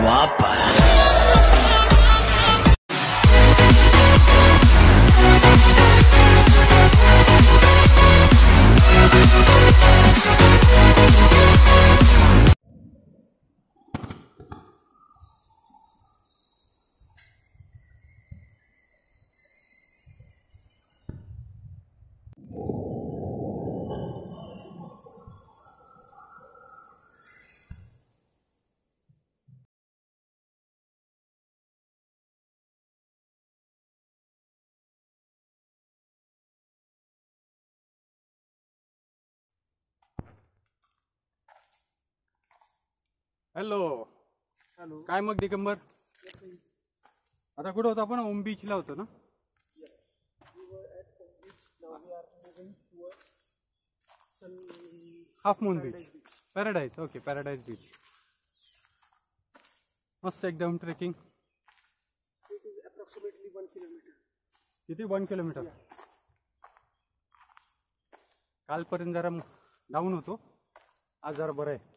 guapa. Hello hello, काय मग दिगंबर? आता कुठं होतो आपण? ओम बीचला होतो ना? Half moon beach, paradise. Okay, paradise beach. मस्त एकदम. ट्रेकिंग किती? 1 किलोमीटर. कालपर्यंत जरा डाऊन होतो, आज जरा बरं आहे.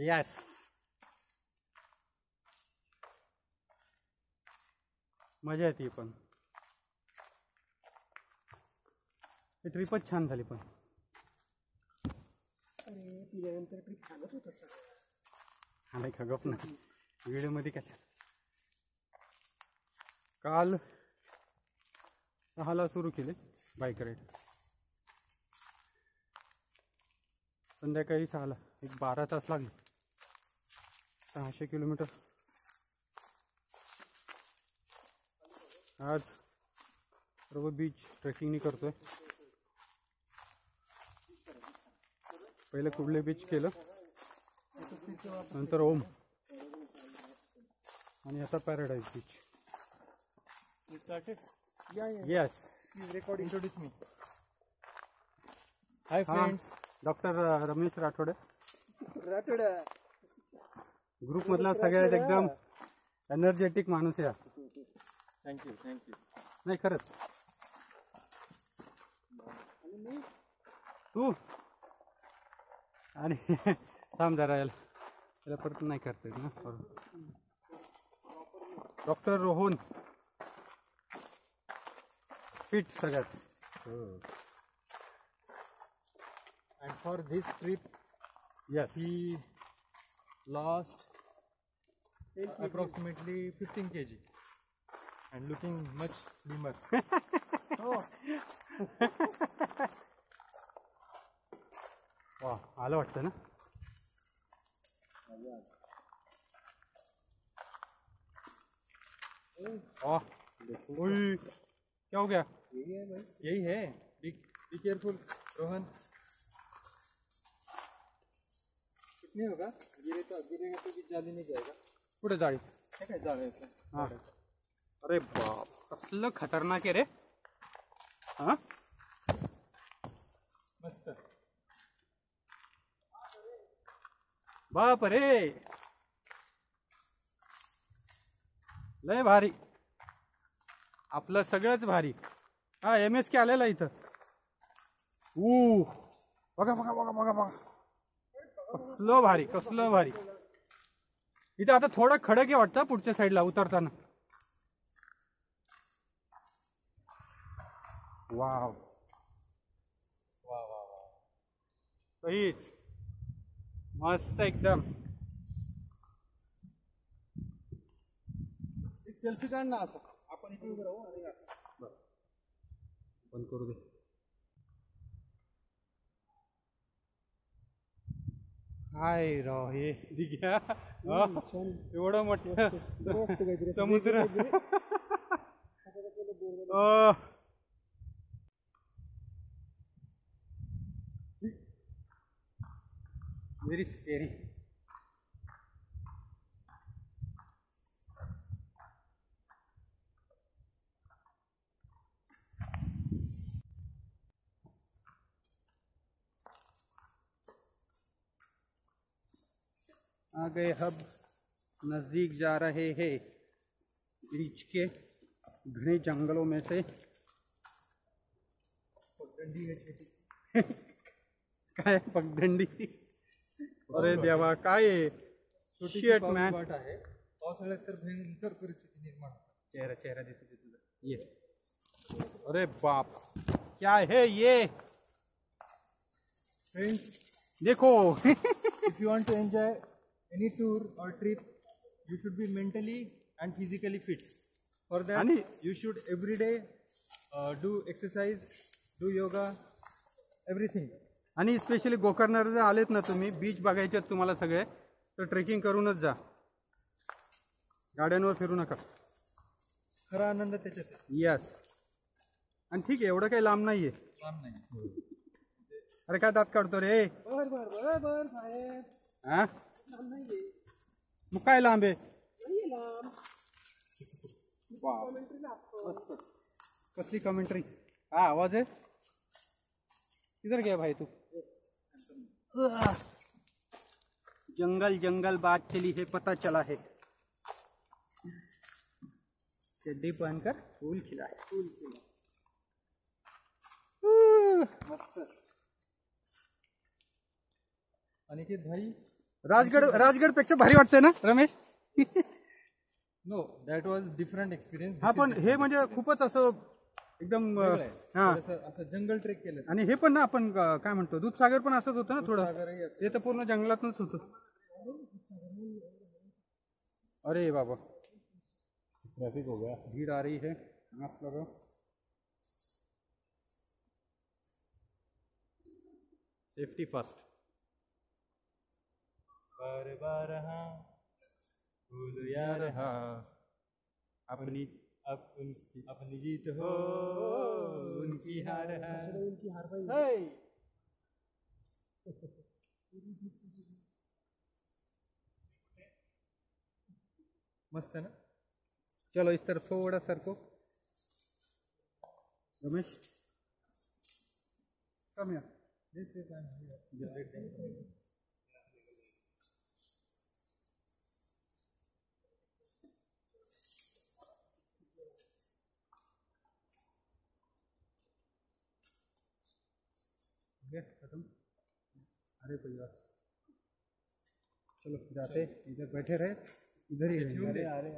यस, मजा येते. पण ही ट्रिपच छान झाली. पण अरे पिल्यानंतर ट्रिप छानच होतं. हा नाही खगप नाही व्हिडिओ मध्ये कशा. काल 6ला सुरू केले बाईक राईड, संध्याकाळी 6ला. एक 12 तास लागले. 600 किलोमीटर. आज सर्व बीच ट्रेकिंगनी करतोय. पहिले कुर्ले बीच केलं, नंतर ओम, आणि आता Paradise Beach. You started? Yes. Please record. Introduce me. Hi friends. Doctor Ramesh Rathode. Group मधला सगळ्यात एकदम एनर्जेटिक माणूस आहे. थँक्यू. नाही खरंच. तू आणि थांब जरा, याला परत नाही करता येत ना. डॉक्टर रोहन फिट सगळ्यात. And for this trip, Yes. he lost approximately 15 kg and looking much slimmer. वा, आलं वाटतं ना. ओय, क्या हो गया? यही है. Be careful, Rohan. कितने होगा? गिरेगा तो जाली नहीं जाएगा. कुठे जाळी? काय जाळे. हा. अरे बाप, कसलं खतरनाक आहे रे. हा, मस्त. बाप रे, लय भारी. आपलं सगळंच भारी. हा, MSK आलेला इथं. बघा बघा बघा बघा बघा, कसलं भारी, कसलं भारी. इथं आता थोडं खडक आहे वाटतं पुढच्या साईडला उतरताना. वाव, सही, मस्त एकदम. एक सेल्फी काढ ना असं. आपण इकडे उभं राहू आणि असं. बंद करू दे. काय राव हे दिघ्या, एवढं मोठं समुद्र. Very scary. आ गए, अब नजदीक जा रहे हैं बीच के घने जंगलों में से. काय पगदंडी. अरे देवा, काय छोटीशी Shit, पाऊस man. वाट आहे. पावसाळ्यात तर भयंकर परिस्थिती निर्माण होते. चेहरा चेहरा दिसत आहे तुझा. ये. अरे बाप, क्या है ये? Friends, देखो. if you want to enjoy any tour or trip, you should be mentally and physically fit. For that, आणि- you should every day do exercise, do yoga, everything. आणि स्पेशली गोकर्णला जर आलेत ना तुम्ही, बीच बघायचे आहेत तुम्हाला सगळे, तर ट्रेकिंग करूनच जा, गाड्यांवर फिरू नका. खरा आनंद त्याच्यात आहे. यस. आणि ठीक आहे, एवढं काही लांब नाहीये. लांब नाही. अरे काय दात काढतो रे? बर बर बर बर साहेब, हा, लांब नाहीये. मग काय लांब आहे? नाहीये लांब. वाव. मस्त. कसली कमेंट्री. हा आवाज आहे. किधर गया भाई तू? जंगल जंगल बात चली है, पता चला है. चड्डी पहनकर फूल खिला है. फुल केलं. मस्त. अनिकेत भाई, राजगड पेक्षा भारी वाटतंय ना Ramesh? No, that was different experience. हा, पण हे म्हणजे खूपच असं एकदम हा. असं जंगल ट्रेक केलं. आणि हे पण ना आपण काय म्हणतो, दूधसागर पण असंच होतं ना थोडं. सागरही असं. ते तर पूर्ण जंगलातच होतं. अरे बाबा, ट्रॅफिक हो गया. भीड़ आ रही है. मास्क लगाओ. Safety first. बार बार हाँ भूल यार हाँ, अपनी अपनी जीत हो उनकी हार है. उनकी हार भाई. मस्त है ना. चलो इस तरफ थोड़ा सरको. रमेश कम या. This is I'm here. खत्म. अरे कोई बात. चलो जाते, इधर बैठे रहे, इधर ही रहेंगे. अरे